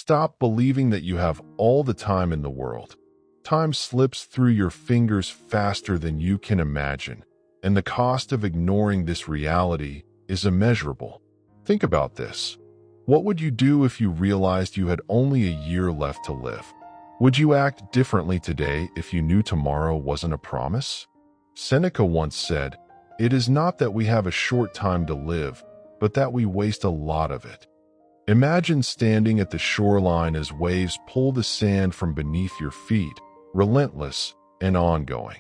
Stop believing that you have all the time in the world. Time slips through your fingers faster than you can imagine, and the cost of ignoring this reality is immeasurable. Think about this. What would you do if you realized you had only a year left to live? Would you act differently today if you knew tomorrow wasn't a promise? Seneca once said, "It is not that we have a short time to live, but that we waste a lot of it." Imagine standing at the shoreline as waves pull the sand from beneath your feet, relentless and ongoing.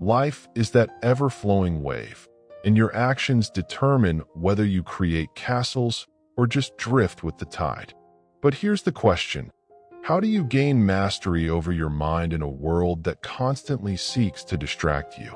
Life is that ever-flowing wave, and your actions determine whether you create castles or just drift with the tide. But here's the question. How do you gain mastery over your mind in a world that constantly seeks to distract you?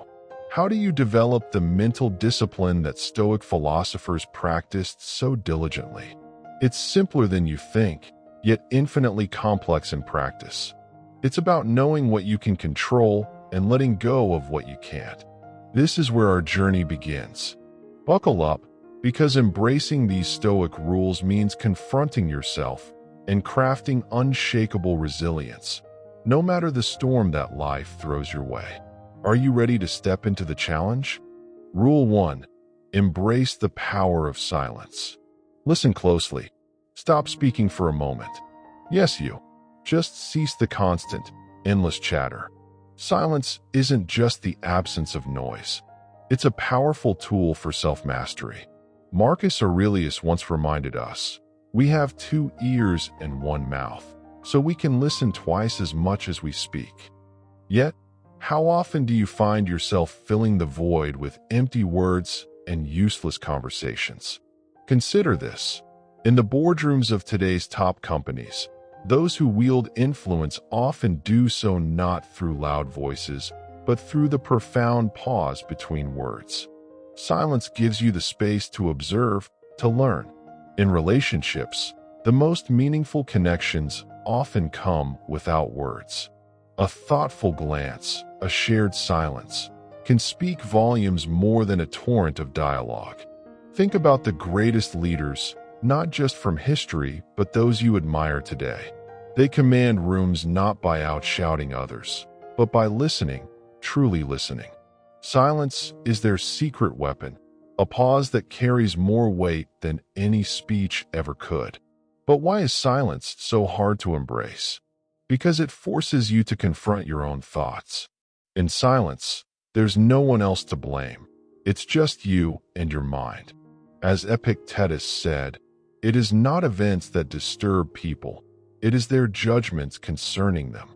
How do you develop the mental discipline that Stoic philosophers practiced so diligently? It's simpler than you think, yet infinitely complex in practice. It's about knowing what you can control and letting go of what you can't. This is where our journey begins. Buckle up, because embracing these Stoic rules means confronting yourself and crafting unshakable resilience, no matter the storm that life throws your way. Are you ready to step into the challenge? Rule 1. Embrace the power of silence. Listen closely. Stop speaking for a moment. Yes, you. Just cease the constant, endless chatter. Silence isn't just the absence of noise. It's a powerful tool for self-mastery. Marcus Aurelius once reminded us, "We have 2 ears and 1 mouth, so we can listen twice as much as we speak." Yet, how often do you find yourself filling the void with empty words and useless conversations? Consider this. In the boardrooms of today's top companies, those who wield influence often do so not through loud voices, but through the profound pause between words. Silence gives you the space to observe, to learn. In relationships, the most meaningful connections often come without words. A thoughtful glance, a shared silence, can speak volumes more than a torrent of dialogue. Think about the greatest leaders, not just from history, but those you admire today. They command rooms not by outshouting others, but by listening, truly listening. Silence is their secret weapon, a pause that carries more weight than any speech ever could. But why is silence so hard to embrace? Because it forces you to confront your own thoughts. In silence, there's no one else to blame. It's just you and your mind. As Epictetus said, it is not events that disturb people, it is their judgments concerning them.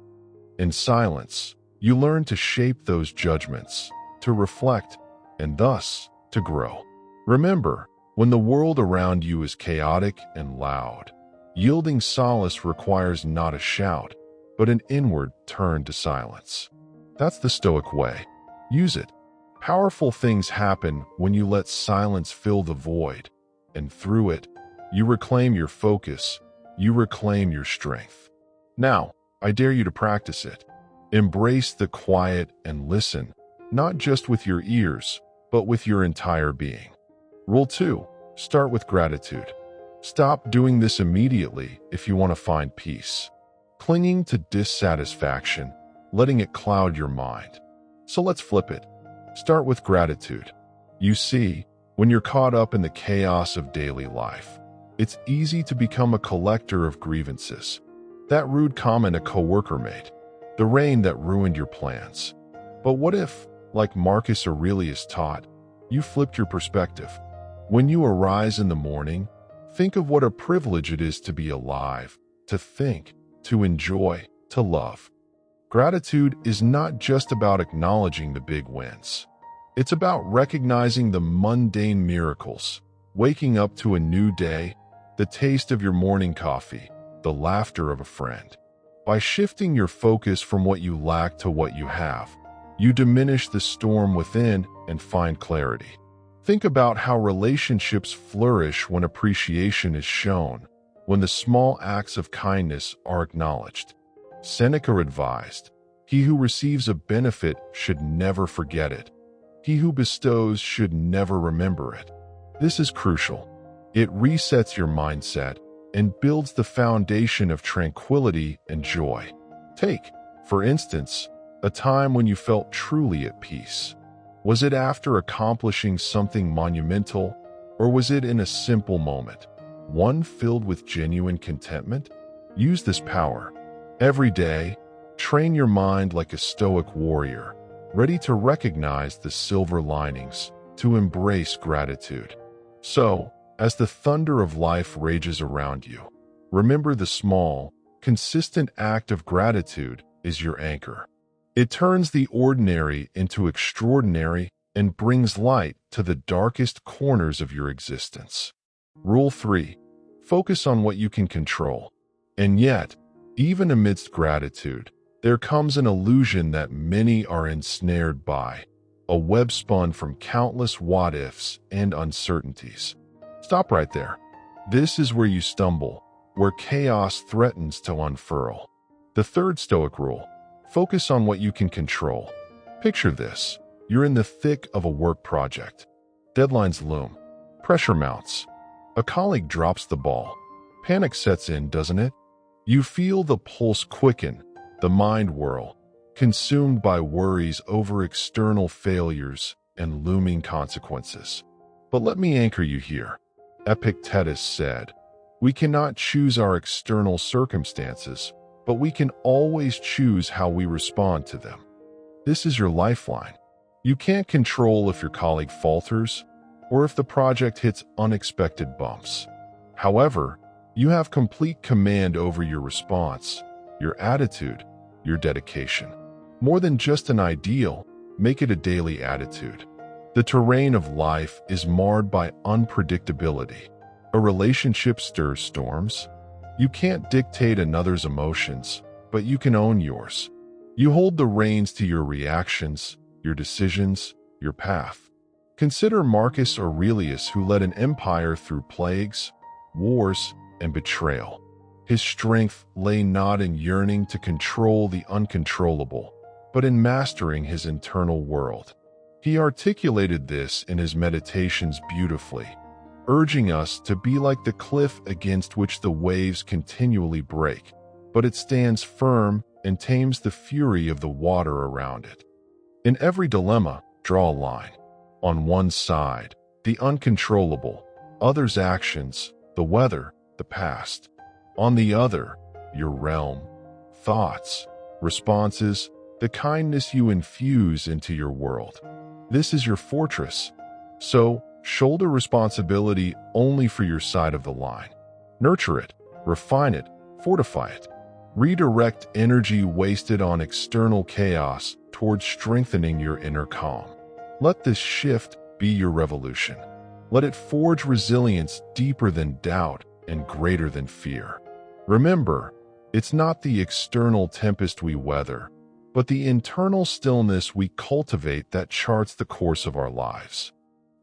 In silence, you learn to shape those judgments, to reflect, and thus to grow. Remember, when the world around you is chaotic and loud, yielding solace requires not a shout, but an inward turn to silence. That's the Stoic way. Use it. Powerful things happen when you let silence fill the void, and through it, you reclaim your focus, you reclaim your strength. Now, I dare you to practice it. Embrace the quiet and listen, not just with your ears, but with your entire being. Rule 2. Start with gratitude. Stop doing this immediately if you want to find peace. Clinging to dissatisfaction, letting it cloud your mind. So let's flip it. Start with gratitude. You see, when you're caught up in the chaos of daily life, it's easy to become a collector of grievances. That rude comment a coworker made, the rain that ruined your plans. But what if, like Marcus Aurelius taught, you flipped your perspective? When you arise in the morning, think of what a privilege it is to be alive, to think, to enjoy, to love. Gratitude is not just about acknowledging the big wins. It's about recognizing the mundane miracles, waking up to a new day, the taste of your morning coffee, the laughter of a friend. By shifting your focus from what you lack to what you have, you diminish the storm within and find clarity. Think about how relationships flourish when appreciation is shown, when the small acts of kindness are acknowledged. Seneca advised, "He who receives a benefit should never forget it. He who bestows should never remember it." This is crucial. It resets your mindset, and builds the foundation of tranquility and joy. Take, for instance, a time when you felt truly at peace. Was it after accomplishing something monumental, or was it in a simple moment, one filled with genuine contentment? Use this power. Every day, train your mind like a Stoic warrior, ready to recognize the silver linings, to embrace gratitude. So, as the thunder of life rages around you, remember the small, consistent act of gratitude is your anchor. It turns the ordinary into extraordinary and brings light to the darkest corners of your existence. Rule 3. Focus on what you can control. And yet, even amidst gratitude, there comes an illusion that many are ensnared by, a web spun from countless what-ifs and uncertainties. Stop right there. This is where you stumble, where chaos threatens to unfurl. The third Stoic rule: focus on what you can control. Picture this. You're in the thick of a work project. Deadlines loom. Pressure mounts. A colleague drops the ball. Panic sets in, doesn't it? You feel the pulse quicken, the mind whirl, consumed by worries over external failures and looming consequences. But let me anchor you here. Epictetus said, "We cannot choose our external circumstances, but we can always choose how we respond to them." This is your lifeline. You can't control if your colleague falters or if the project hits unexpected bumps. However, you have complete command over your response, your attitude, your dedication. More than just an ideal, make it a daily attitude. The terrain of life is marred by unpredictability. A relationship stirs storms. You can't dictate another's emotions, but you can own yours. You hold the reins to your reactions, your decisions, your path. Consider Marcus Aurelius, who led an empire through plagues, wars, and betrayal. His strength lay not in yearning to control the uncontrollable, but in mastering his internal world. He articulated this in his meditations beautifully, urging us to be like the cliff against which the waves continually break, but it stands firm and tames the fury of the water around it. In every dilemma, draw a line. On one side, the uncontrollable, others' actions, the weather, the past. On the other, your realm, thoughts, responses, the kindness you infuse into your world. This is your fortress. So, shoulder responsibility only for your side of the line. Nurture it, refine it, fortify it. Redirect energy wasted on external chaos towards strengthening your inner calm. Let this shift be your revolution. Let it forge resilience deeper than doubt and greater than fear. Remember, it's not the external tempest we weather, but the internal stillness we cultivate that charts the course of our lives.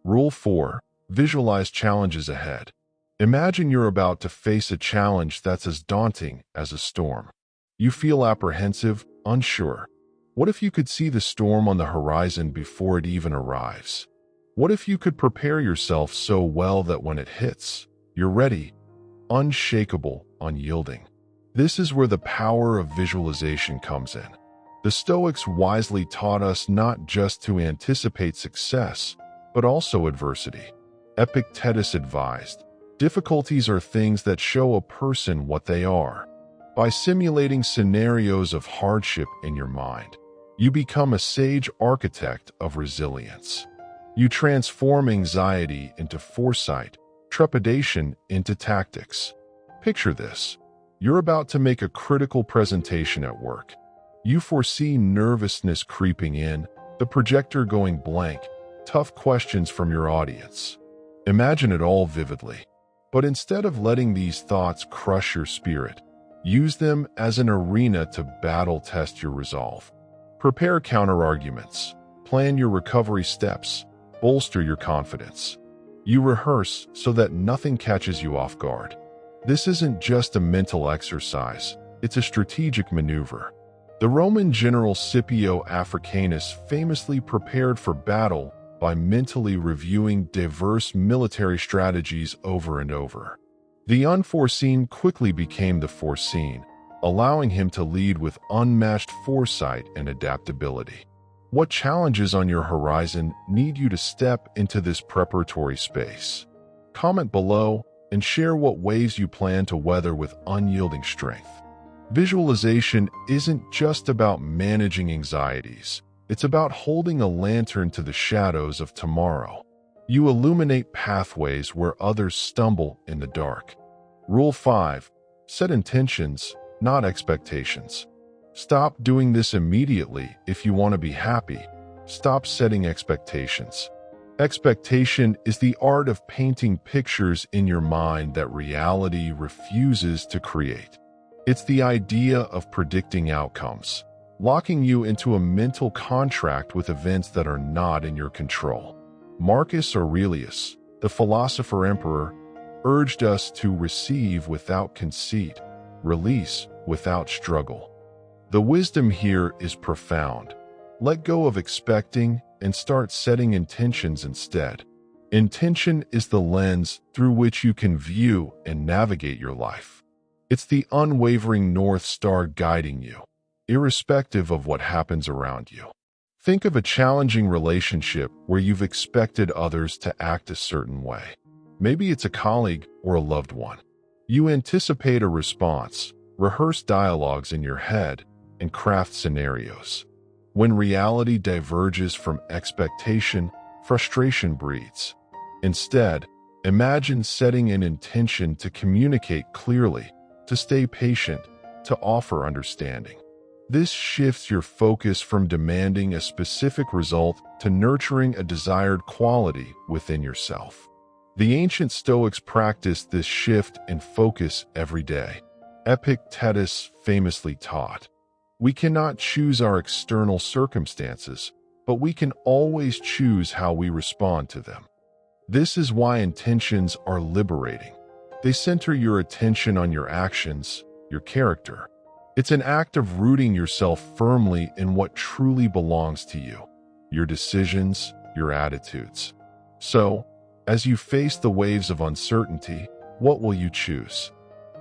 Rule 4. Visualize challenges ahead. Imagine you're about to face a challenge that's as daunting as a storm. You feel apprehensive, unsure. What if you could see the storm on the horizon before it even arrives? What if you could prepare yourself so well that when it hits, you're ready, unshakable, unyielding? This is where the power of visualization comes in. The Stoics wisely taught us not just to anticipate success, but also adversity. Epictetus advised, "Difficulties are things that show a person what they are." By simulating scenarios of hardship in your mind, you become a sage architect of resilience. You transform anxiety into foresight, trepidation into tactics. Picture this. You're about to make a critical presentation at work. You foresee nervousness creeping in, the projector going blank, tough questions from your audience. Imagine it all vividly. But instead of letting these thoughts crush your spirit, use them as an arena to battle test your resolve. Prepare counterarguments, plan your recovery steps, bolster your confidence. You rehearse so that nothing catches you off guard. This isn't just a mental exercise, it's a strategic maneuver. The Roman general Scipio Africanus famously prepared for battle by mentally reviewing diverse military strategies over and over. The unforeseen quickly became the foreseen, allowing him to lead with unmatched foresight and adaptability. What challenges on your horizon need you to step into this preparatory space? Comment below and share what waves you plan to weather with unyielding strength. Visualization isn't just about managing anxieties. It's about holding a lantern to the shadows of tomorrow. You illuminate pathways where others stumble in the dark. Rule 5. Set intentions, not expectations. Stop doing this immediately if you want to be happy. Stop setting expectations. Expectation is the art of painting pictures in your mind that reality refuses to create. It's the idea of predicting outcomes, locking you into a mental contract with events that are not in your control. Marcus Aurelius, the philosopher emperor, urged us to receive without conceit, release without struggle. The wisdom here is profound. Let go of expecting and start setting intentions instead. Intention is the lens through which you can view and navigate your life. It's the unwavering North Star guiding you, irrespective of what happens around you. Think of a challenging relationship where you've expected others to act a certain way. Maybe it's a colleague or a loved one. You anticipate a response, rehearse dialogues in your head, and craft scenarios. When reality diverges from expectation, frustration breeds. Instead, imagine setting an intention to communicate clearly, to stay patient, to offer understanding. This shifts your focus from demanding a specific result to nurturing a desired quality within yourself. The ancient Stoics practiced this shift in focus every day. Epictetus famously taught, "We cannot choose our external circumstances, but we can always choose how we respond to them." This is why intentions are liberating. They center your attention on your actions, your character. It's an act of rooting yourself firmly in what truly belongs to you, your decisions, your attitudes. So, as you face the waves of uncertainty, what will you choose?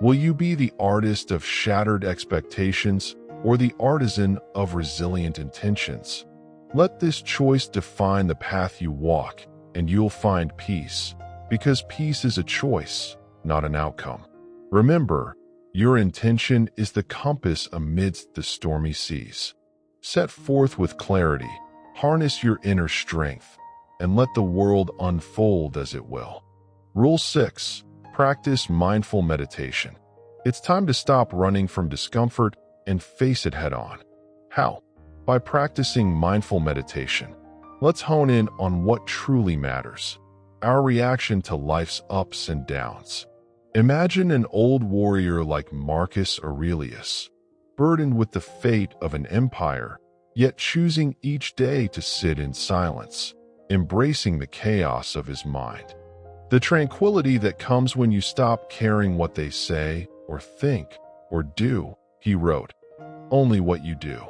Will you be the artist of shattered expectations or the artisan of resilient intentions? Let this choice define the path you walk, and you'll find peace, because peace is a choice, not an outcome. Remember, your intention is the compass amidst the stormy seas. Set forth with clarity, harness your inner strength, and let the world unfold as it will. Rule 6. Practice mindful meditation. It's time to stop running from discomfort and face it head-on. How? By practicing mindful meditation. Let's hone in on what truly matters, our reaction to life's ups and downs. Imagine an old warrior like Marcus Aurelius, burdened with the fate of an empire, yet choosing each day to sit in silence, embracing the chaos of his mind. The tranquility that comes when you stop caring what they say or think or do, he wrote, only what you do.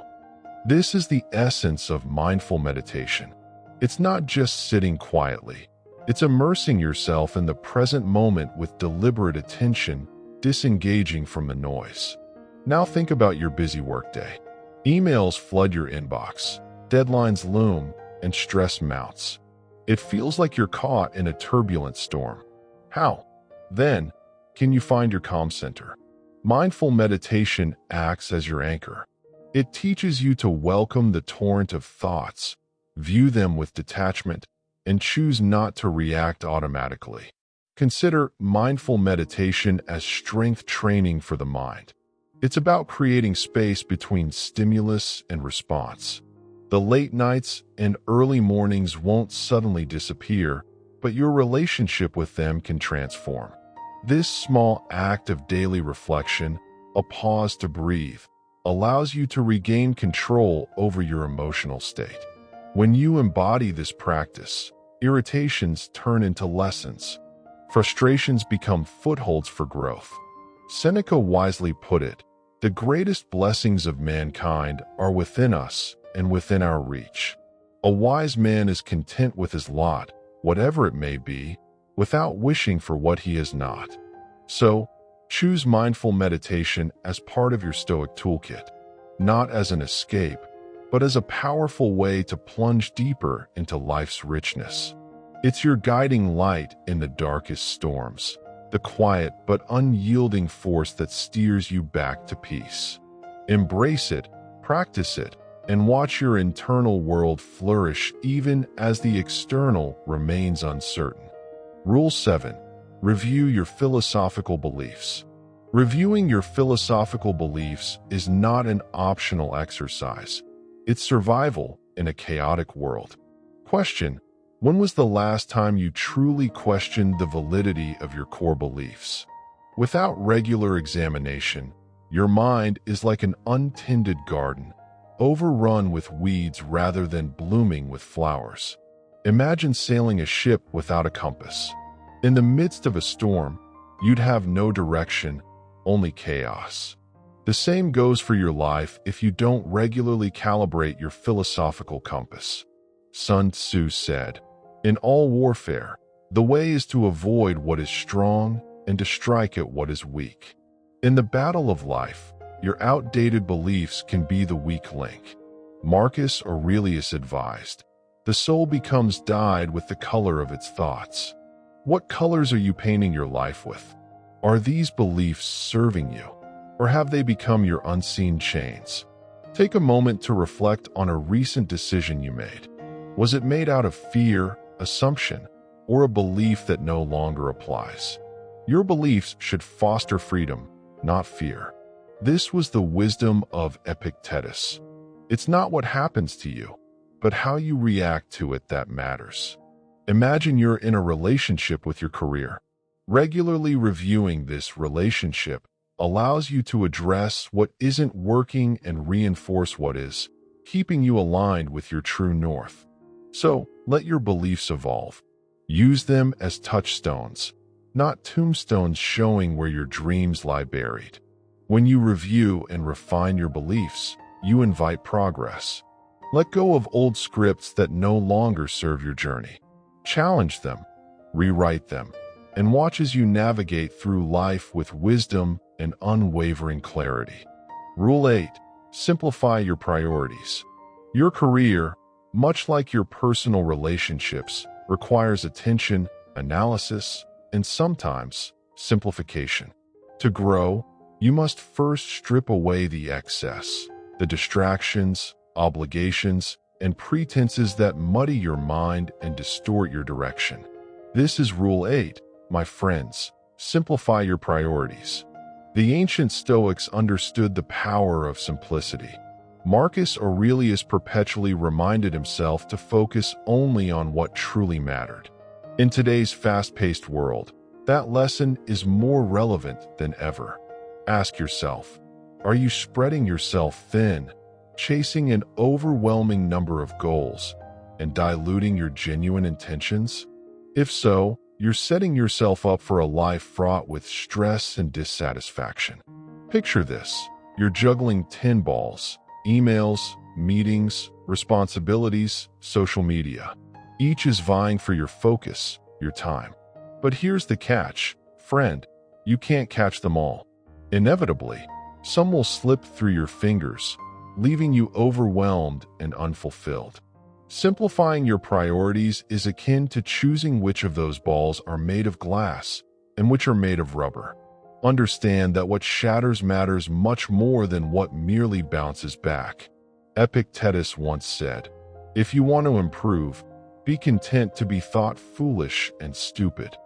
This is the essence of mindful meditation. It's not just sitting quietly. It's immersing yourself in the present moment with deliberate attention, disengaging from the noise. Now think about your busy workday. Emails flood your inbox, deadlines loom, and stress mounts. It feels like you're caught in a turbulent storm. How, then, can you find your calm center? Mindful meditation acts as your anchor. It teaches you to welcome the torrent of thoughts, view them with detachment, and choose not to react automatically. Consider mindful meditation as strength training for the mind. It's about creating space between stimulus and response. The late nights and early mornings won't suddenly disappear, but your relationship with them can transform. This small act of daily reflection, a pause to breathe, allows you to regain control over your emotional state. When you embody this practice, irritations turn into lessons. Frustrations become footholds for growth. Seneca wisely put it, "The greatest blessings of mankind are within us and within our reach." A wise man is content with his lot, whatever it may be, without wishing for what he is not. So, choose mindful meditation as part of your Stoic toolkit, not as an escape, but as a powerful way to plunge deeper into life's richness. It's your guiding light in the darkest storms, the quiet but unyielding force that steers you back to peace. Embrace it, practice it, and watch your internal world flourish even as the external remains uncertain. Rule 7. Review your philosophical beliefs. Reviewing your philosophical beliefs is not an optional exercise. It's survival in a chaotic world. Question: when was the last time you truly questioned the validity of your core beliefs? Without regular examination, your mind is like an untended garden, overrun with weeds rather than blooming with flowers. Imagine sailing a ship without a compass. In the midst of a storm, you'd have no direction, only chaos. The same goes for your life if you don't regularly calibrate your philosophical compass. Sun Tzu said, "In all warfare, the way is to avoid what is strong and to strike at what is weak." In the battle of life, your outdated beliefs can be the weak link. Marcus Aurelius advised, "The soul becomes dyed with the color of its thoughts." What colors are you painting your life with? Are these beliefs serving you, or have they become your unseen chains? Take a moment to reflect on a recent decision you made. Was it made out of fear, assumption, or a belief that no longer applies? Your beliefs should foster freedom, not fear. This was the wisdom of Epictetus. It's not what happens to you, but how you react to it that matters. Imagine you're in a relationship with your career. Regularly reviewing this relationship allows you to address what isn't working and reinforce what is, keeping you aligned with your true north. So, let your beliefs evolve. Use them as touchstones, not tombstones showing where your dreams lie buried. When you review and refine your beliefs, you invite progress. Let go of old scripts that no longer serve your journey. Challenge them, rewrite them, and watch as you navigate through life with wisdom and unwavering clarity. Rule 8. Simplify your priorities. Your career, much like your personal relationships, requires attention, analysis, and sometimes simplification. To grow, you must first strip away the excess, the distractions, obligations, and pretenses that muddy your mind and distort your direction. This is Rule 8, my friends. Simplify your priorities. The ancient Stoics understood the power of simplicity. Marcus Aurelius perpetually reminded himself to focus only on what truly mattered. In today's fast-paced world, that lesson is more relevant than ever. Ask yourself, are you spreading yourself thin, chasing an overwhelming number of goals, and diluting your genuine intentions? If so, you're setting yourself up for a life fraught with stress and dissatisfaction. Picture this: you're juggling 10 balls, emails, meetings, responsibilities, social media. Each is vying for your focus, your time. But here's the catch, friend, you can't catch them all. Inevitably, some will slip through your fingers, leaving you overwhelmed and unfulfilled. Simplifying your priorities is akin to choosing which of those balls are made of glass and which are made of rubber. Understand that what shatters matters much more than what merely bounces back. Epictetus once said, "If you want to improve, be content to be thought foolish and stupid."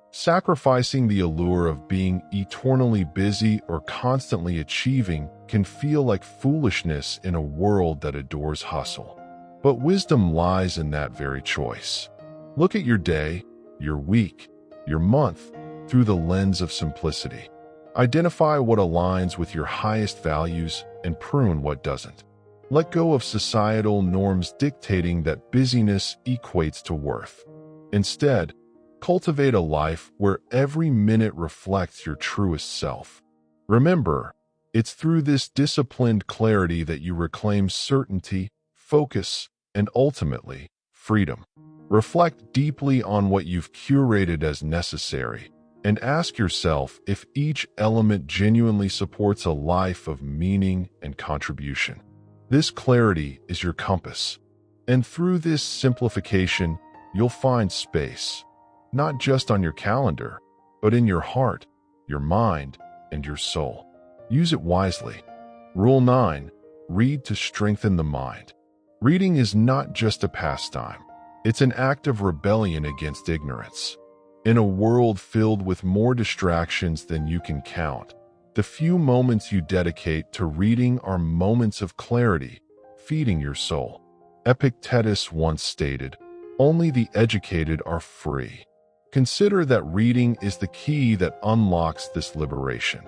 Sacrificing the allure of being eternally busy or constantly achieving can feel like foolishness in a world that adores hustle. But wisdom lies in that very choice. Look at your day, your week, your month through the lens of simplicity. Identify what aligns with your highest values and prune what doesn't. Let go of societal norms dictating that busyness equates to worth. Instead, cultivate a life where every minute reflects your truest self. Remember, it's through this disciplined clarity that you reclaim certainty, focus, and ultimately, freedom. Reflect deeply on what you've curated as necessary, and ask yourself if each element genuinely supports a life of meaning and contribution. This clarity is your compass, and through this simplification, you'll find space, not just on your calendar, but in your heart, your mind, and your soul. Use it wisely. Rule 9. Read to strengthen the mind. Reading is not just a pastime. It's an act of rebellion against ignorance. In a world filled with more distractions than you can count, the few moments you dedicate to reading are moments of clarity, feeding your soul. Epictetus once stated, "Only the educated are free." Consider that reading is the key that unlocks this liberation.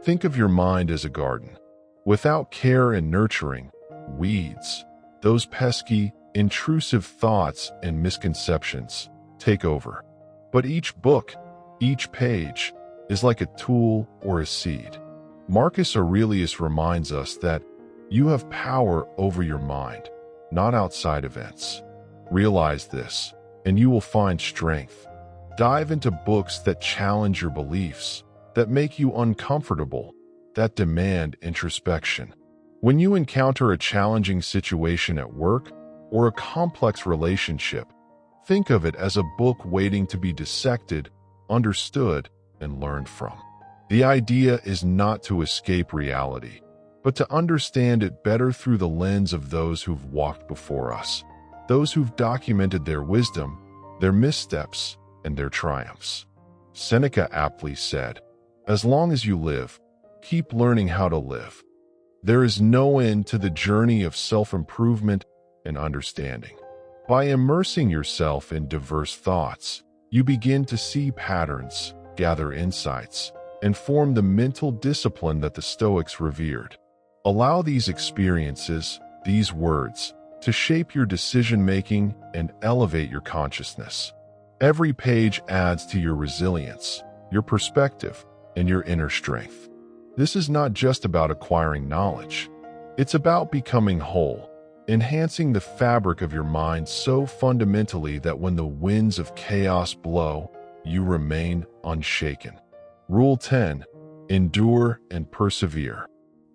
Think of your mind as a garden. Without care and nurturing, weeds, those pesky, intrusive thoughts and misconceptions, take over. But each book, each page, is like a tool or a seed. Marcus Aurelius reminds us that you have power over your mind, not outside events. Realize this, and you will find strength. Dive into books that challenge your beliefs, that make you uncomfortable, that demand introspection. When you encounter a challenging situation at work or a complex relationship, think of it as a book waiting to be dissected, understood, and learned from. The idea is not to escape reality, but to understand it better through the lens of those who've walked before us, those who've documented their wisdom, their missteps, and their triumphs. Seneca aptly said, "As long as you live, keep learning how to live." There is no end to the journey of self-improvement and understanding. By immersing yourself in diverse thoughts, you begin to see patterns, gather insights, and form the mental discipline that the Stoics revered. Allow these experiences, these words, to shape your decision-making and elevate your consciousness. Every page adds to your resilience, your perspective, and your inner strength. This is not just about acquiring knowledge. It's about becoming whole, enhancing the fabric of your mind so fundamentally that when the winds of chaos blow, you remain unshaken. Rule 10. Endure and persevere.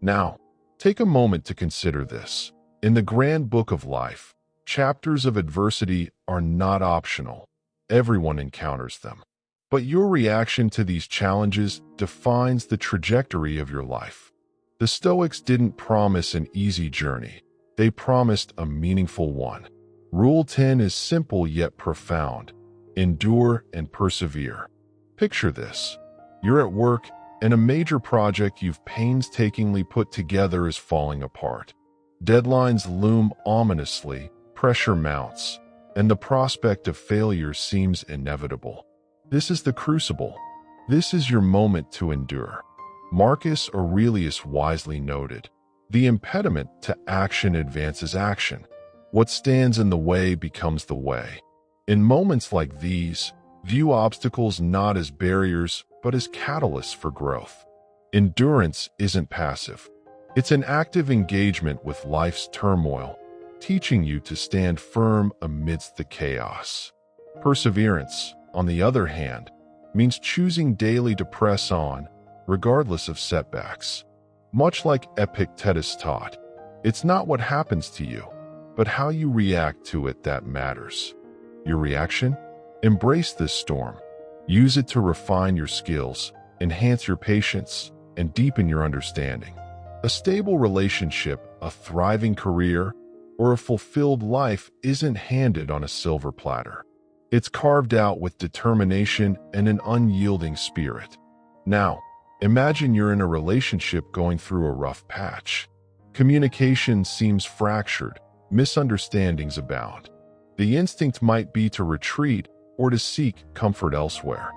Now, take a moment to consider this. In the grand book of life, chapters of adversity are not optional. Everyone encounters them. But your reaction to these challenges defines the trajectory of your life. The Stoics didn't promise an easy journey. They promised a meaningful one. Rule 10 is simple yet profound. Endure and persevere. Picture this. You're at work, and a major project you've painstakingly put together is falling apart. Deadlines loom ominously, pressure mounts, and the prospect of failure seems inevitable. This is the crucible. This is your moment to endure. Marcus Aurelius wisely noted, "The impediment to action advances action. What stands in the way becomes the way." In moments like these, view obstacles not as barriers, but as catalysts for growth. Endurance isn't passive. It's an active engagement with life's turmoil, teaching you to stand firm amidst the chaos. Perseverance, on the other hand, means choosing daily to press on, regardless of setbacks. Much like Epictetus taught, it's not what happens to you, but how you react to it that matters. Your reaction? Embrace this storm. Use it to refine your skills, enhance your patience, and deepen your understanding. A stable relationship, a thriving career, or a fulfilled life isn't handed on a silver platter. It's carved out with determination and an unyielding spirit. Now, imagine you're in a relationship going through a rough patch. Communication seems fractured, misunderstandings abound. The instinct might be to retreat or to seek comfort elsewhere.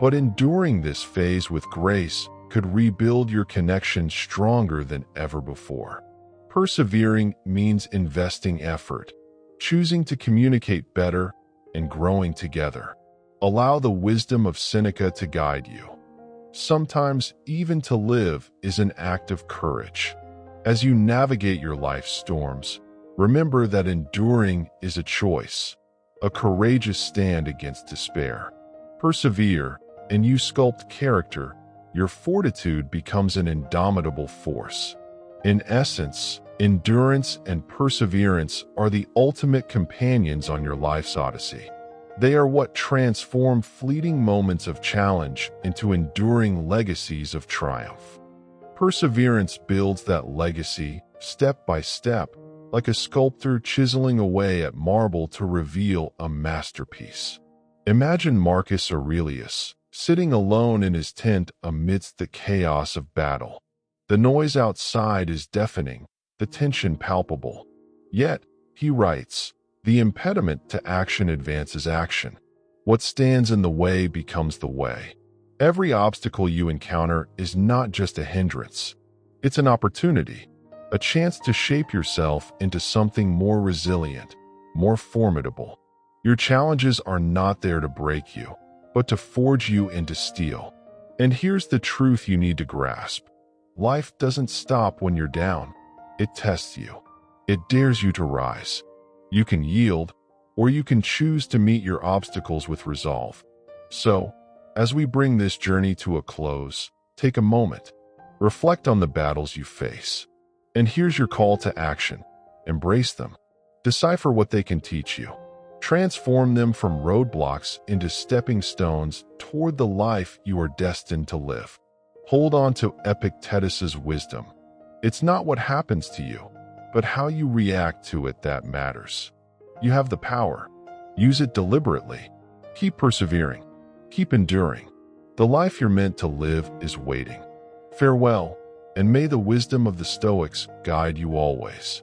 But enduring this phase with grace could rebuild your connection stronger than ever before. Persevering means investing effort, choosing to communicate better, and growing together. Allow the wisdom of Seneca to guide you. Sometimes, even to live is an act of courage. As you navigate your life's storms, remember that enduring is a choice, a courageous stand against despair. Persevere, and you sculpt character, your fortitude becomes an indomitable force. In essence, endurance and perseverance are the ultimate companions on your life's odyssey. They are what transform fleeting moments of challenge into enduring legacies of triumph. Perseverance builds that legacy, step by step, like a sculptor chiseling away at marble to reveal a masterpiece. Imagine Marcus Aurelius, sitting alone in his tent amidst the chaos of battle. The noise outside is deafening, the tension palpable. Yet, he writes, the impediment to action advances action. What stands in the way becomes the way. Every obstacle you encounter is not just a hindrance. It's an opportunity, a chance to shape yourself into something more resilient, more formidable. Your challenges are not there to break you, but to forge you into steel. And here's the truth you need to grasp. Life doesn't stop when you're down. It tests you. It dares you to rise. You can yield, or you can choose to meet your obstacles with resolve. So, as we bring this journey to a close, take a moment. Reflect on the battles you face. And here's your call to action. Embrace them. Decipher what they can teach you. Transform them from roadblocks into stepping stones toward the life you are destined to live. Hold on to Epictetus's wisdom. It's not what happens to you, but how you react to it that matters. You have the power. Use it deliberately. Keep persevering. Keep enduring. The life you're meant to live is waiting. Farewell, and may the wisdom of the Stoics guide you always.